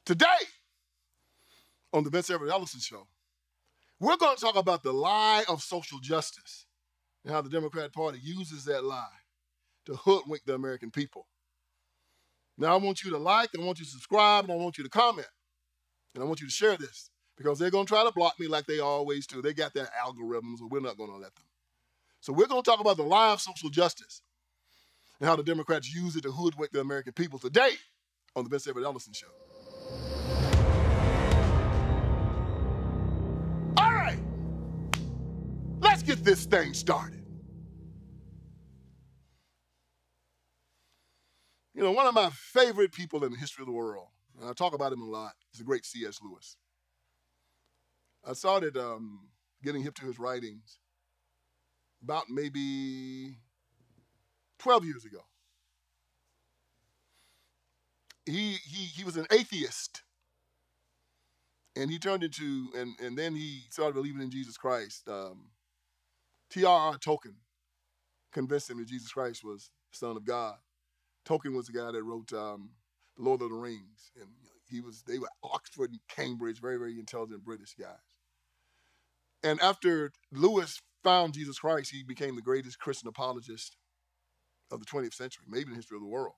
Today, on the Vince Everett Ellison Show, we're going to talk about the lie of social justice and how the Democrat Party uses that lie to hoodwink the American people. Now, I want you to like, I want you to subscribe, and I want you to comment. And I want you to share this because they're going to try to block me like they always do. They got their algorithms, but we're not going to let them. So we're going to talk about the lie of social justice and how the Democrats use it to hoodwink the American people today on the Vince Everett Ellison Show. All right, let's get this thing started. You know, one of my favorite people in the history of the world, and I talk about him a lot, is the great C.S. Lewis. I started getting hip to his writings about maybe 12 years ago. He was an atheist, and he turned into, and then he started believing in Jesus Christ. T.R.R. Tolkien convinced him that Jesus Christ was the Son of God. Tolkien was the guy that wrote The Lord of the Rings, and they were Oxford and Cambridge, very, very intelligent British guys. And after Lewis found Jesus Christ, he became the greatest Christian apologist of the 20th century, maybe in the history of the world.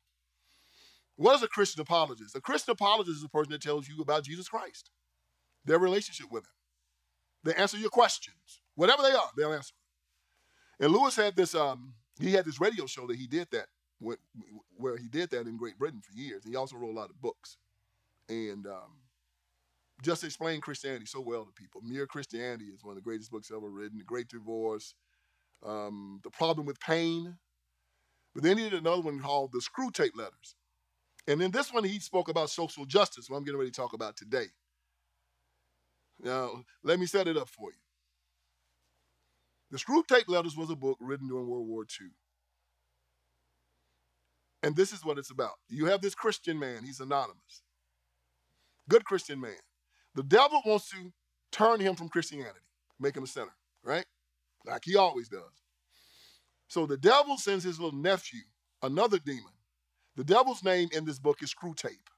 What is a Christian apologist? A Christian apologist is a person that tells you about Jesus Christ, their relationship with him. They answer your questions. Whatever they are, they'll answer. And Lewis had this, he had this radio show that he did that, where he did that in Great Britain for years. He also wrote a lot of books and just explained Christianity so well to people. Mere Christianity is one of the greatest books ever written, The Great Divorce, The Problem with Pain. But then he did another one called The Screwtape Letters. And in this one, he spoke about social justice, what I'm getting ready to talk about today. Now, let me set it up for you. The Screwtape Letters was a book written during World War II. And this is what it's about. You have this Christian man. He's anonymous. Good Christian man. The devil wants to turn him from Christianity, make him a sinner, right? Like he always does. So the devil sends his little nephew, another demon. The devil's name in this book is Screwtape.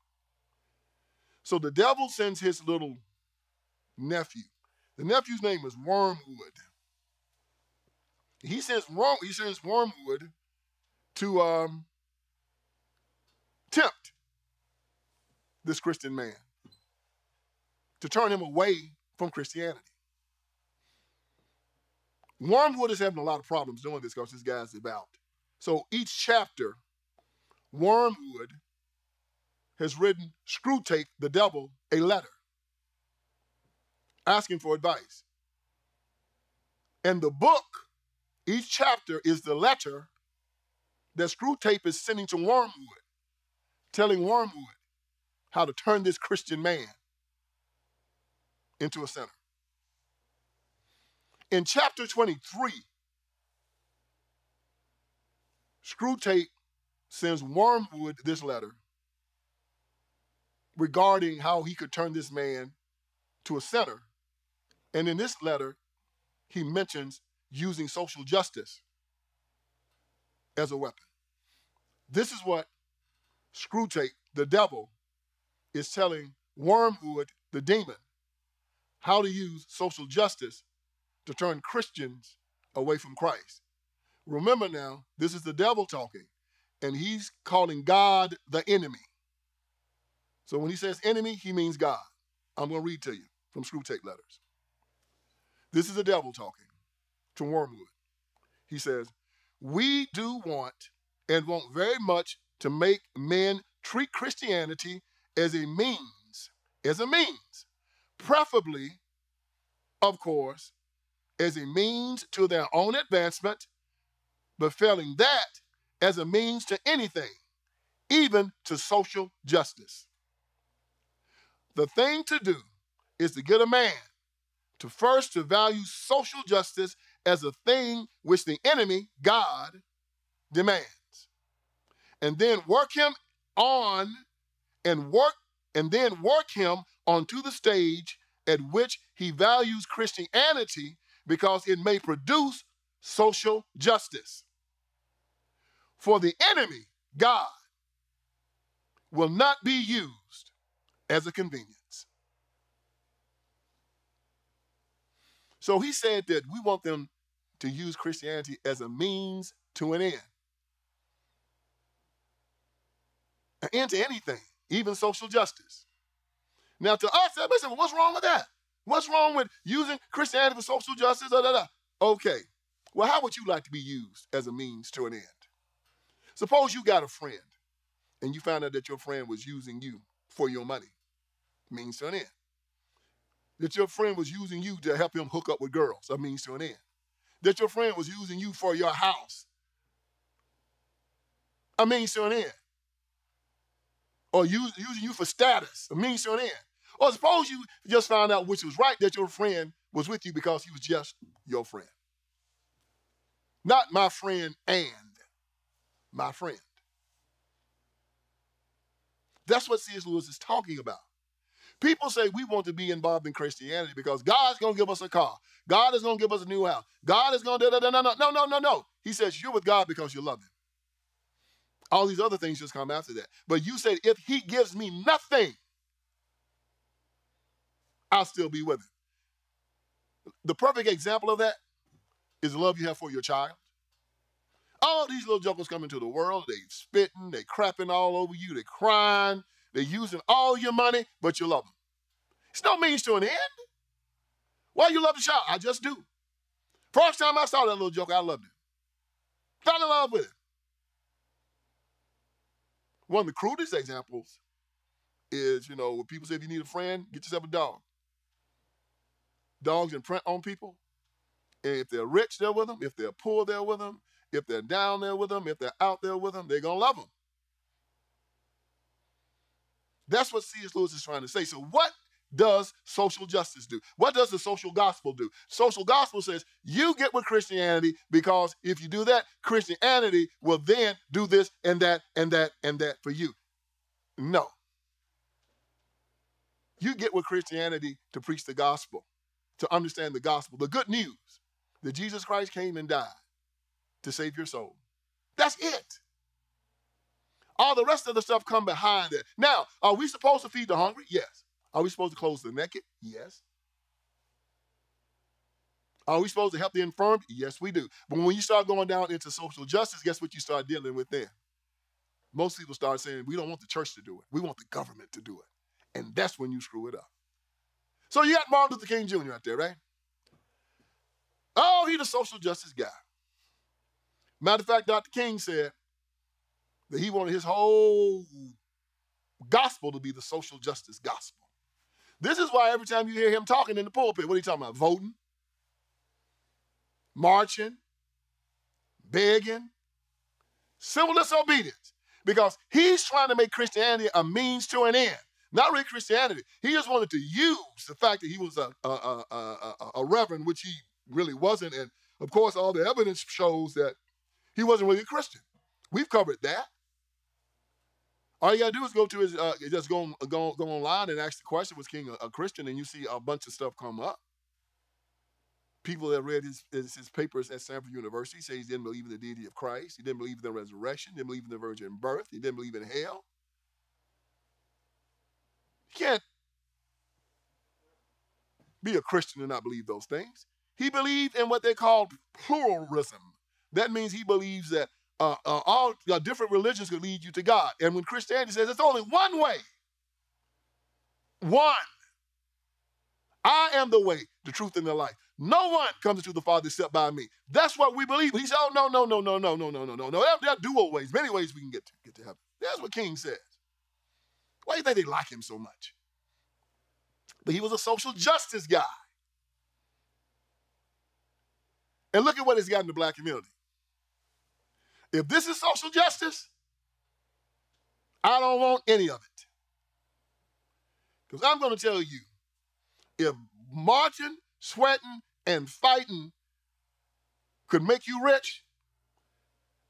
So the devil sends his little nephew. The nephew's name is Wormwood. He sends Wormwood to tempt this Christian man, to turn him away from Christianity. Wormwood is having a lot of problems doing this because this guy's devout. So each chapter, Wormwood has written Screwtape, the devil, a letter asking for advice. And the book, each chapter is the letter that Screwtape is sending to Wormwood, telling Wormwood how to turn this Christian man into a sinner. In chapter 23, Screwtape sends Wormwood this letter regarding how he could turn this man to a sinner. And in this letter, he mentions using social justice as a weapon. This is what Screwtape, the devil, is telling Wormwood, the demon, how to use social justice to turn Christians away from Christ. Remember now, this is the devil talking, and he's calling God the enemy. So when he says enemy, he means God. I'm going to read to you from Screwtape Letters. This is the devil talking to Wormwood. He says, we do want and want very much to make men treat Christianity as a means, preferably, of course, as a means to their own advancement, but failing that, as a means to anything, even to social justice. The thing to do is to get a man to value social justice as a thing which the enemy, God, demands. And then work him onto the stage at which he values Christianity because it may produce social justice. For the enemy, God, will not be used as a convenience. So he said that we want them to use Christianity as a means to an end. An end to anything, even social justice. Now to us, everybody said, well, what's wrong with that? What's wrong with using Christianity for social justice? Okay, well, how would you like to be used as a means to an end? Suppose you got a friend and you found out that your friend was using you for your money. Means to an end. That your friend was using you to help him hook up with girls. A means to an end. That your friend was using you for your house. A means to an end. Or using you for status. A means to an end. Or suppose you just found out, which was right, that your friend was with you because he was just your friend. Not my friend and my friend. That's what C.S. Lewis is talking about. People say we want to be involved in Christianity because God's going to give us a car. God is going to give us a new house. God is going to no. He says you're with God because you love him. All these other things just come after that. But you said if he gives me nothing, I'll still be with him. The perfect example of that is the love you have for your child. All these little jokers come into the world, they spitting, they crapping all over you, they crying, they're using all your money, but you love them. It's no means to an end. Why you love the child? I just do. First time I saw that little joker, I loved him. Fell in love with him. One of the crudest examples is, when people say if you need a friend, get yourself a dog. Dogs imprint on people. And if they're rich, they're with them. If they're poor, they're with them. If they're down there with them, if they're out there with them, they're going to love them. That's what C.S. Lewis is trying to say. So what does social justice do? What does the social gospel do? Social gospel says you get with Christianity because if you do that, Christianity will then do this and that and that and that for you. No. You get with Christianity to preach the gospel, to understand the gospel, the good news that Jesus Christ came and died to save your soul. That's it. All the rest of the stuff come behind it. Now, are we supposed to feed the hungry? Yes. Are we supposed to clothe the naked? Yes. Are we supposed to help the infirm? Yes, we do. But when you start going down into social justice, guess what you start dealing with then? Most people start saying, we don't want the church to do it. We want the government to do it. And that's when you screw it up. So you got Martin Luther King Jr. out there, right? Oh, he's the social justice guy. Matter of fact, Dr. King said that he wanted his whole gospel to be the social justice gospel. This is why every time you hear him talking in the pulpit, what are you talking about? Voting, marching, begging, civil disobedience. Because he's trying to make Christianity a means to an end. Not really Christianity. He just wanted to use the fact that he was a reverend, which he really wasn't. And, of course, all the evidence shows that he wasn't really a Christian. We've covered that. All you got to do is go to his, just go online and ask the question, was King a Christian? And you see a bunch of stuff come up. People that read his papers at Stanford University say he didn't believe in the deity of Christ. He didn't believe in the resurrection. He didn't believe in the virgin birth. He didn't believe in hell. You can't be a Christian and not believe those things. He believed in what they called pluralism. That means he believes that all different religions could lead you to God. And when Christianity says it's only one way, one. I am the way, the truth, and the life. No one comes to the Father except by me. That's what we believe. He said, oh, no. There are dual ways, many ways we can get to heaven. That's what King says. Why do you think they like him so much? But he was a social justice guy. And look at what it's got in the black community. If this is social justice, I don't want any of it. Because I'm going to tell you, if marching, sweating, and fighting could make you rich,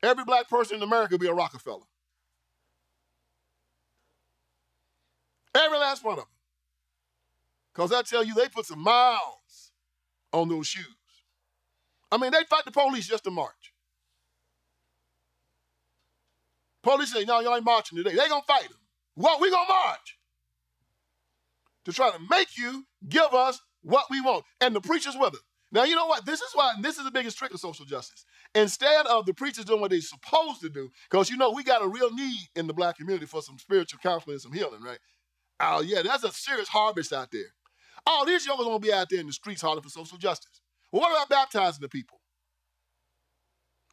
every black person in America would be a Rockefeller. Every last one of them. Because I tell you, they put some miles on those shoes. I mean, they fight the police just to march. Police say, no, y'all ain't marching today. They gonna fight them. Well, we gonna march. to try to make you give us what we want. And the preacher's with it. Now, you know what? This is why, this is the biggest trick of social justice. Instead of the preachers doing what they're supposed to do, because you know we got a real need in the black community for some spiritual counseling and some healing, right? Oh, yeah, that's a serious harvest out there. All these jokers won't be out there in the streets hollering for social justice. Well, what about baptizing the people?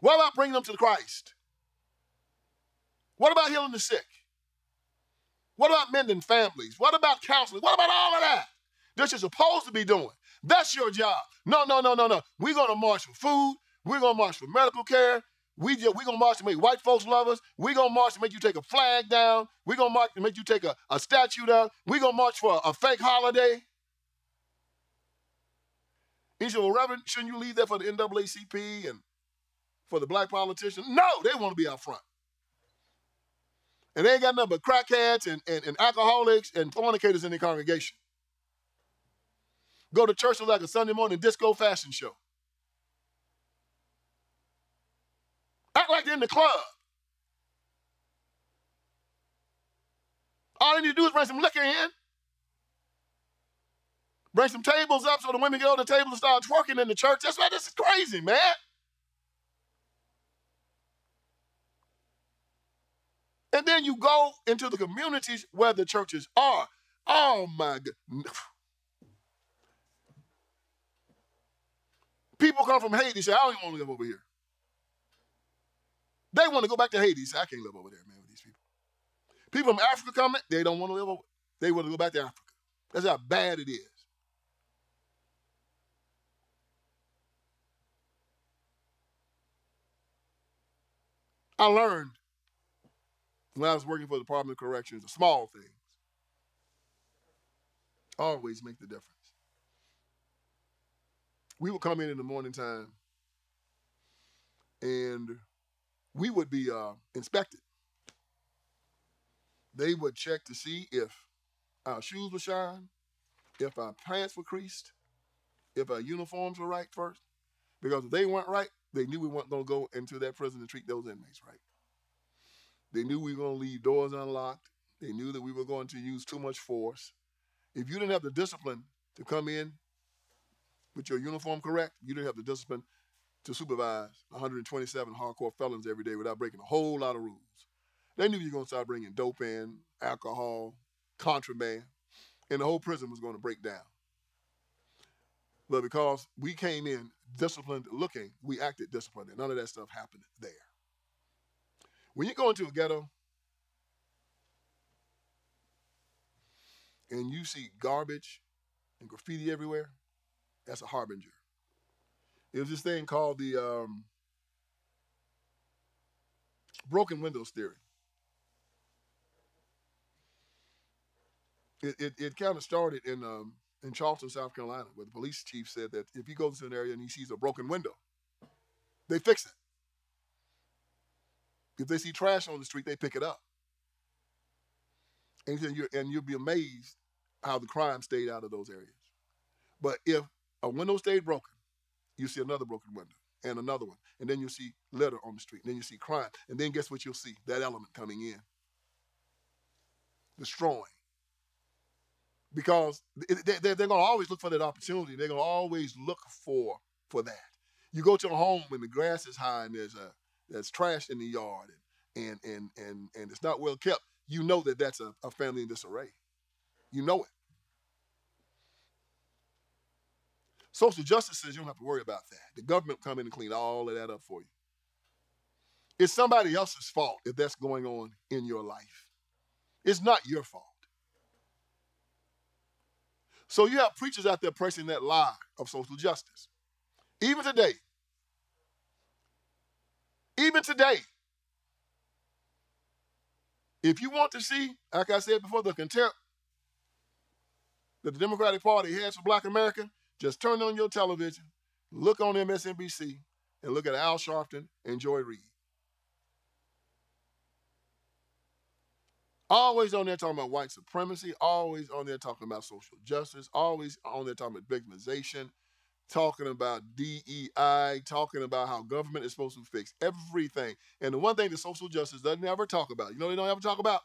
What about bringing them to Christ? What about healing the sick? What about mending families? What about counseling? What about all of that? That you're supposed to be doing. That's your job. No. We're going to march for food. We're going to march for medical care. We're going to march to make white folks love us. We're going to march to make you take a flag down. We're going to march to make you take a statue down. We're going to march for a fake holiday. He said, well, Reverend, shouldn't you leave that for the NAACP and for the black politicians? No, they want to be out front. And they ain't got nothing but crackheads and alcoholics and fornicators in their congregation. Go to church like a Sunday morning disco fashion show. Act like they're in the club. All they need to do is bring some liquor in. Bring some tables up so the women get on the table and start twerking in the church. That's why this is crazy, man. And then you go into the communities where the churches are. Oh, my God. People come from Haiti and say, I don't even want to live over here. They want to go back to Haiti. Say, I can't live over there, man, with these people. People from Africa come in, they don't want to live over. They want to go back to Africa. That's how bad it is. I learned when I was working for the Department of Corrections, the small things always make the difference. We would come in the morning time and we would be inspected. They would check to see if our shoes were shined, if our pants were creased, if our uniforms were right first. Because if they weren't right, they knew we weren't going to go into that prison and treat those inmates right. They knew we were going to leave doors unlocked. They knew that we were going to use too much force. If you didn't have the discipline to come in with your uniform correct, you didn't have the discipline to supervise 127 hardcore felons every day without breaking a whole lot of rules. They knew you were going to start bringing dope in, alcohol, contraband, and the whole prison was going to break down. But because we came in disciplined looking, we acted disciplined, and none of that stuff happened there. When you go into a ghetto and you see garbage and graffiti everywhere, that's a harbinger. There's this thing called the broken windows theory. It kind of started in Charleston, South Carolina, where the police chief said that if he goes to an area and he sees a broken window, they fix it. If they see trash on the street, they pick it up. And you'll be amazed how the crime stayed out of those areas. But if a window stayed broken, you see another broken window and another one. And then you'll see litter on the street. And then you see crime. And then guess what you'll see? That element coming in. Destroying. Because they're going to always look for that opportunity. They're going to always look for that. You go to a home and the grass is high and there's trash in the yard and it's not well kept. You know that that's a family in disarray. You know it. Social justice says you don't have to worry about that. The government will come in and clean all of that up for you. It's somebody else's fault if that's going on in your life. It's not your fault. So you have preachers out there pressing that lie of social justice. Even today, if you want to see, like I said before, the contempt that the Democratic Party has for Black America, just turn on your television, look on MSNBC, and look at Al Sharpton and Joy Reid. Always on there talking about white supremacy, always on there talking about social justice, always on there talking about victimization, talking about DEI, talking about how government is supposed to fix everything. And the one thing that social justice doesn't ever talk about, you know they don't ever talk about?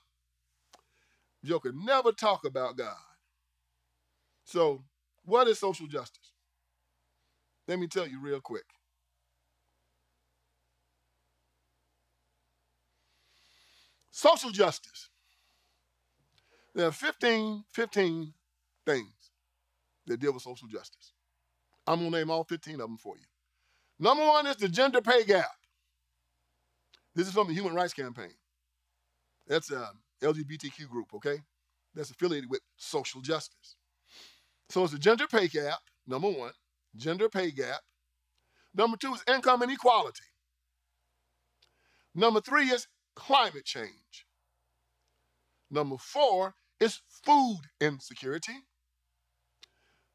Joker, never talk about God. So, what is social justice? Let me tell you real quick. Social justice. There are 15 things that deal with social justice. I'm going to name all 15 of them for you. Number one is the gender pay gap. This is from the Human Rights Campaign. That's a LGBTQ group, okay? That's affiliated with social justice. So it's the gender pay gap, number one, gender pay gap. Number two is income inequality. Number three is climate change. Number four is food insecurity.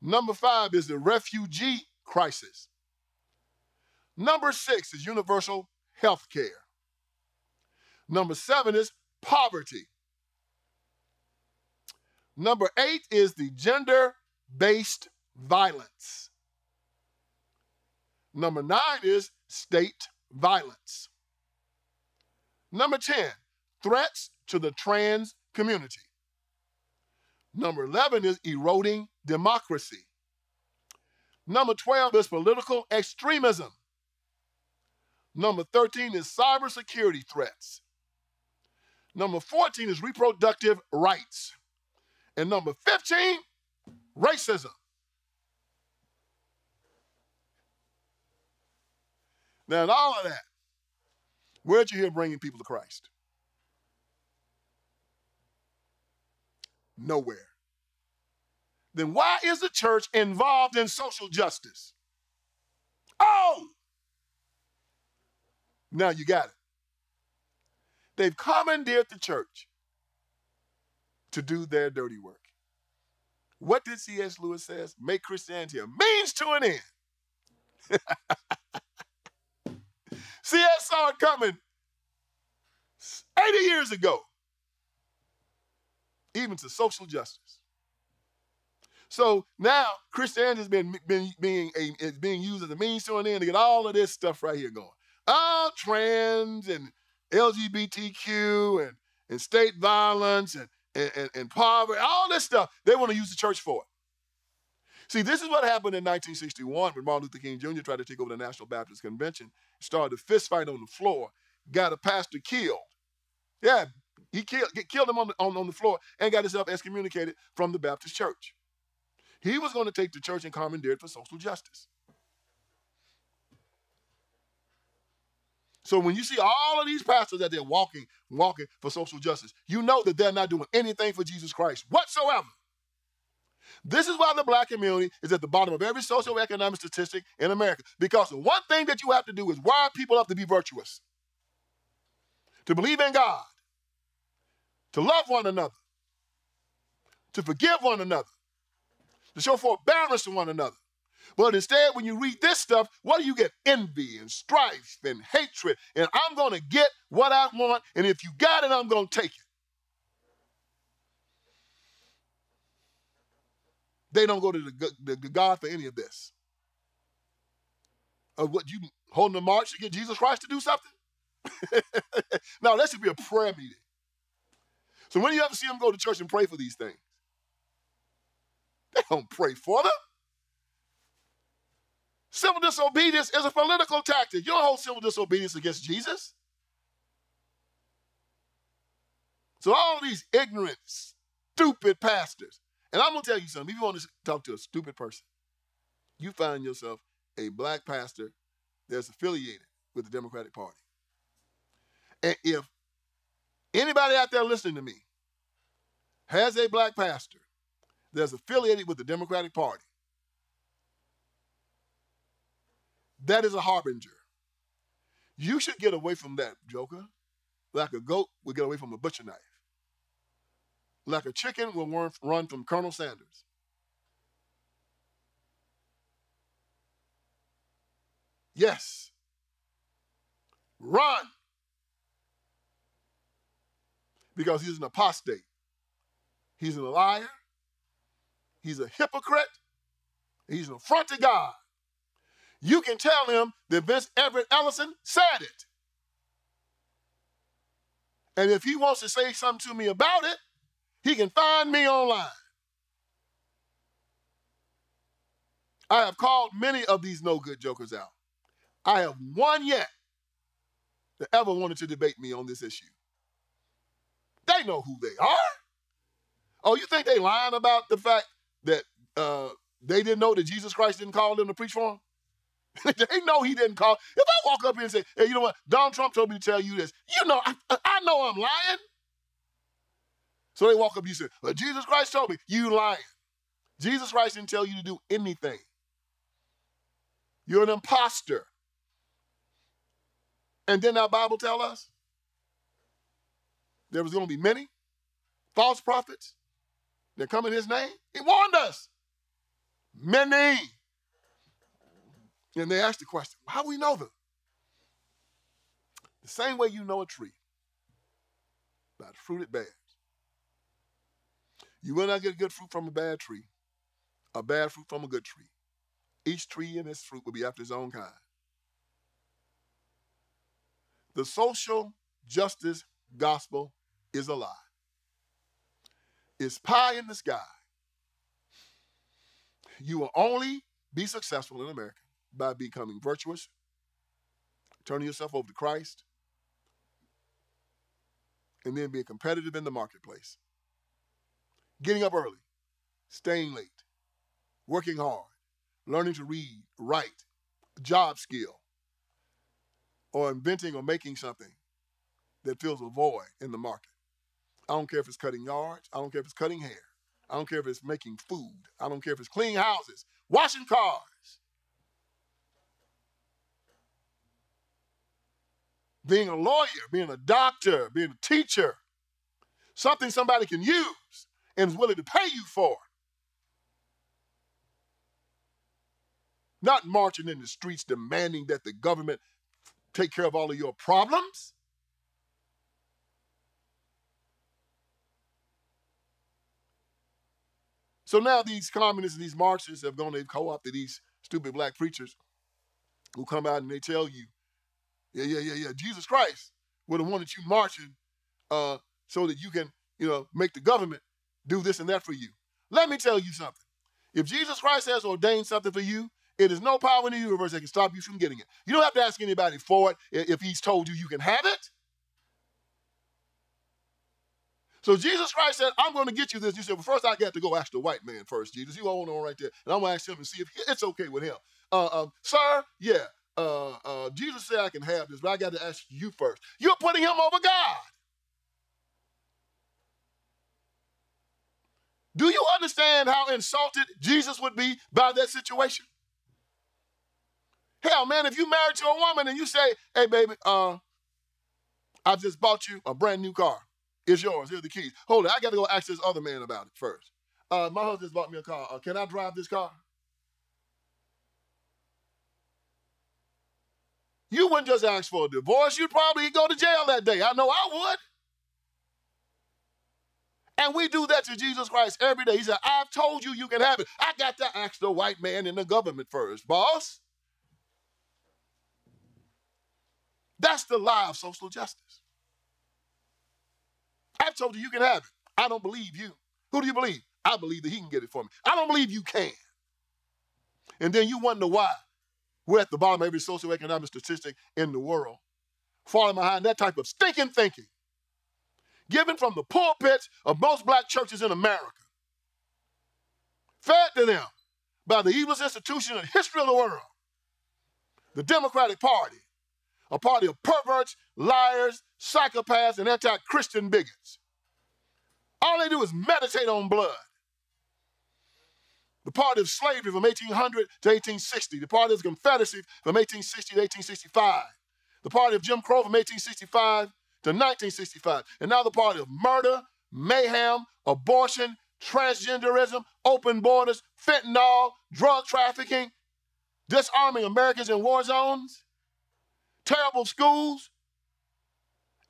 Number five is the refugee crisis. Number six is universal health care. Number seven is poverty. Number eight is the gender-based violence. Number nine is state violence. Number 10, threats to the trans community. Number 11 is eroding democracy. Number 12 is political extremism. Number 13 is cybersecurity threats. Number 14 is reproductive rights. And number 15, racism. Now, in all of that, where'd you hear bringing people to Christ? Nowhere. Then why is the church involved in social justice? Oh! Now you got it. They've commandeered the church to do their dirty work. What did C.S. Lewis say? Make Christianity a means to an end. C.S. saw it coming 80 years ago, even to social justice. So now Christianity is being used as a means to an end to get all of this stuff right here going. All trans and LGBTQ and state violence and poverty, all this stuff, they want to use the church for it. See, this is what happened in 1961 when Martin Luther King Jr. tried to take over the National Baptist Convention, started a fist fight on the floor, got a pastor killed. Yeah, he killed him on the floor and got himself excommunicated from the Baptist church. He was going to take the church and commandeer it for social justice. So when you see all of these pastors that they're walking for social justice, you know that they're not doing anything for Jesus Christ whatsoever. This is why the black community is at the bottom of every socioeconomic statistic in America. Because the one thing that you have to do is wire people up to be virtuous, to believe in God, to love one another, to forgive one another, to show forbearance to one another. But instead, when you read this stuff, what do you get? Envy and strife and hatred. And I'm going to get what I want, and if you got it, I'm going to take it. They don't go to the God for any of this. What, you holding a march to get Jesus Christ to do something? No, that should be a prayer meeting. So when you ever see them go to church and pray for these things, they don't pray for them. Civil disobedience is a political tactic. You don't hold civil disobedience against Jesus. So all these ignorant, stupid pastors. And I'm going to tell you something. If you want to talk to a stupid person, you find yourself a black pastor that's affiliated with the Democratic Party. And if anybody out there listening to me has a black pastor that's affiliated with the Democratic Party, that is a harbinger. You should get away from that, joker, like a goat would get away from a butcher knife. Like a chicken will run from Colonel Sanders. Yes. Run. Because he's an apostate. He's a liar. He's a hypocrite. He's an affront to God. You can tell him that Vince Everett Ellison said it. And if he wants to say something to me about it, he can find me online. I have called many of these no-good jokers out. I have one yet that ever wanted to debate me on this issue. They know who they are. Oh, you think they lying about the fact that they didn't know that Jesus Christ didn't call them to preach for them? They know he didn't call. If I walk up here and say, hey, you know what? Donald Trump told me to tell you this. You know, I know I'm lying. So they walk up and you say, well, Jesus Christ told me. You lying. Jesus Christ didn't tell you to do anything. You're an imposter. And then our Bible tells us there was going to be many false prophets that come in his name. He warned us. Many. And they asked the question, how do we know them? The same way you know a tree, by the fruit it bears. You will not get good fruit from a bad tree, a bad fruit from a good tree. Each tree and its fruit will be after its own kind. The social justice gospel is a lie. It's pie in the sky. You will only be successful in America by becoming virtuous, turning yourself over to Christ, and then being competitive in the marketplace. Getting up early, staying late, working hard, learning to read, write, a job skill, or inventing or making something that fills a void in the market. I don't care if it's cutting yards. I don't care if it's cutting hair. I don't care if it's making food. I don't care if it's cleaning houses, washing cars. Being a lawyer, being a doctor, being a teacher, something somebody can use and is willing to pay you for. Not marching in the streets demanding that the government take care of all of your problems. So now these communists and these Marxists have gone, they've co-opted these stupid black preachers who come out and they tell you, yeah, Jesus Christ would have wanted you marching so that you can, make the government do this and that for you. Let me tell you something. If Jesus Christ has ordained something for you, it is no power in the universe that can stop you from getting it. You don't have to ask anybody for it if he's told you you can have it. So Jesus Christ said, I'm going to get you this. You said, well, first I got to go ask the white man first, Jesus. You hold on right there. And I'm going to ask him and see if it's okay with him. Sir, yeah, Jesus said I can have this, but I got to ask you first. You're putting him over God. Do you understand how insulted Jesus would be by that situation? Hell, man, if you married to a woman and you say, hey, baby, I just bought you a brand new car. It's yours. Here's the keys. Hold it. I got to go ask this other man about it first. My husband just bought me a car. Can I drive this car? You wouldn't just ask for a divorce. You'd probably go to jail that day. I know I would. And we do that to Jesus Christ every day. He said, I've told you you can have it. I got to ask the white man in the government first, boss. That's the lie of social justice. I've told you you can have it. I don't believe you. Who do you believe? I believe that he can get it for me. I don't believe you can. And then you wonder why we're at the bottom of every socioeconomic statistic in the world, falling behind that type of stinking thinking, given from the pulpits of most black churches in America, fed to them by the evilest institution in the history of the world, the Democratic Party, a party of perverts, liars, psychopaths, and anti-Christian bigots. All they do is meditate on blood. The party of slavery from 1800 to 1860. The party of the Confederacy from 1860 to 1865. The party of Jim Crow from 1865 to 1965. And now the party of murder, mayhem, abortion, transgenderism, open borders, fentanyl, drug trafficking, disarming Americans in war zones, terrible schools,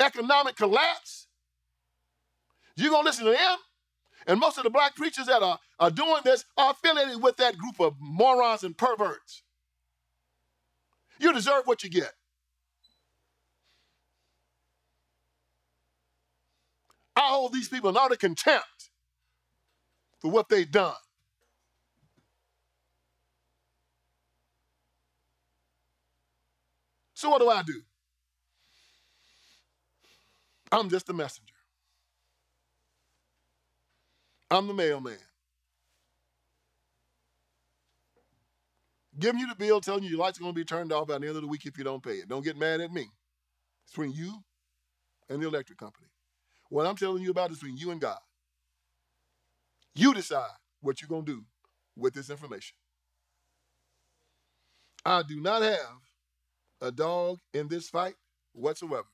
economic collapse. You're going to listen to them? And most of the black preachers that are doing this are affiliated with that group of morons and perverts. You deserve what you get. I hold these people in utter contempt for what they've done. So what do? I'm just a messenger. I'm the mailman. Giving you the bill, telling you your lights are going to be turned off by the end of the week if you don't pay it. Don't get mad at me. It's between you and the electric company. What I'm telling you about is between you and God. You decide what you're going to do with this information. I do not have a dog in this fight whatsoever.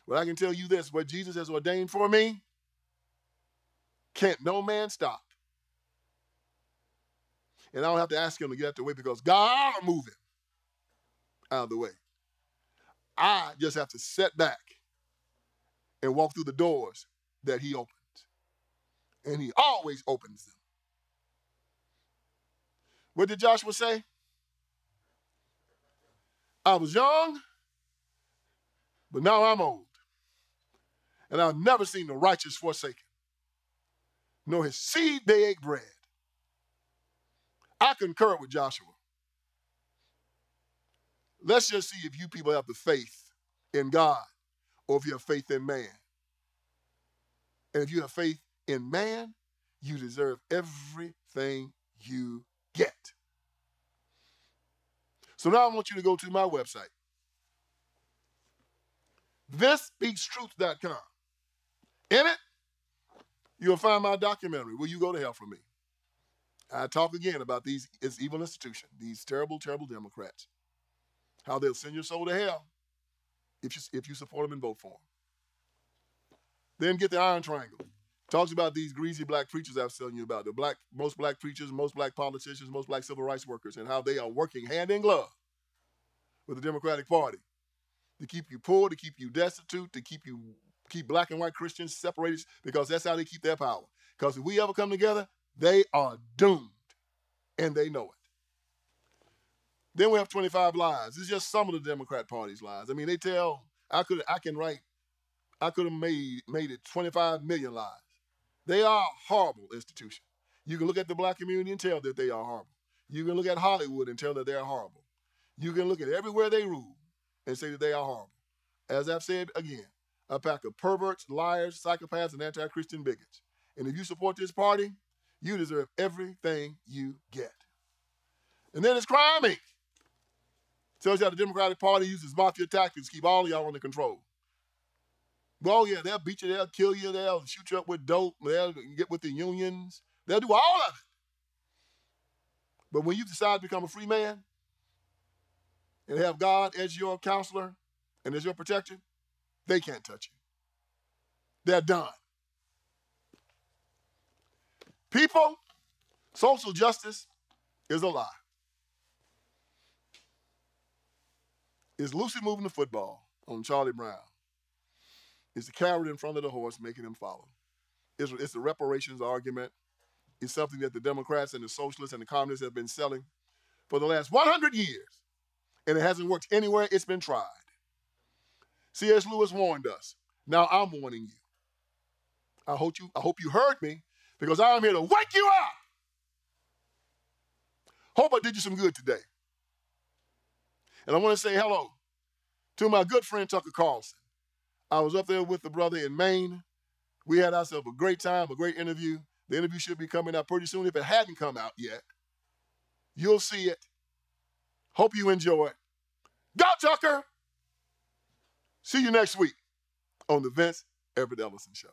But I can tell you this, what Jesus has ordained for me, can't no man stop. And I don't have to ask him to get out the way because God will move him out of the way. I just have to sit back and walk through the doors that he opens. And he always opens them. What did Joshua say? I was young, but now I'm old. And I've never seen the righteous forsaken, nor his seed beg bread. I concur with Joshua. Let's just see if you people have the faith in God or if you have faith in man. And if you have faith in man, you deserve everything you get. So now I want you to go to my website, thispeakstruth.com. In it, you'll find my documentary, Will You Go to Hell For Me? I talk again about this evil institution, these terrible, terrible Democrats, how they'll send your soul to hell if you support them and vote for them. Then get the Iron Triangle. Talks about these greasy black preachers I was telling you about, most black preachers, most black politicians, most black civil rights workers, and how they are working hand in glove with the Democratic Party to keep you poor, to keep you destitute, to keep black and white Christians separated, because that's how they keep their power. Because if we ever come together, they are doomed, and they know it. Then we have 25 lies. It's just some of the Democrat Party's lies. I mean, they tell, I could have made it 25 million lies. They are a horrible institution. You can look at the black community and tell that they are horrible. You can look at Hollywood and tell that they're horrible. You can look at everywhere they rule and say that they are horrible. As I've said again, a pack of perverts, liars, psychopaths, and anti-Christian bigots. And if you support this party, you deserve everything you get. And then it's Crime Inc. Tells you how the Democratic Party uses mafia tactics to keep all of y'all under control. Well, yeah, they'll beat you, they'll kill you, they'll shoot you up with dope, they'll get with the unions, they'll do all of it. But when you decide to become a free man and have God as your counselor and as your protector, they can't touch you. They're done. People, social justice is a lie. It's Lucy moving the football on Charlie Brown. It's the carrot in front of the horse making him follow. It's the reparations argument. It's something that the Democrats and the socialists and the communists have been selling for the last 100 years. And it hasn't worked anywhere it's been tried. C.S. Lewis warned us. Now I'm warning you. I hope you heard me, because I'm here to wake you up. Hope I did you some good today. And I want to say hello to my good friend Tucker Carlson. I was up there with the brother in Maine. We had ourselves a great time, a great interview. The interview should be coming out pretty soon. If it hadn't come out yet, you'll see it. Hope you enjoy it. Go, Tucker! See you next week on the Vince Everett Ellison Show.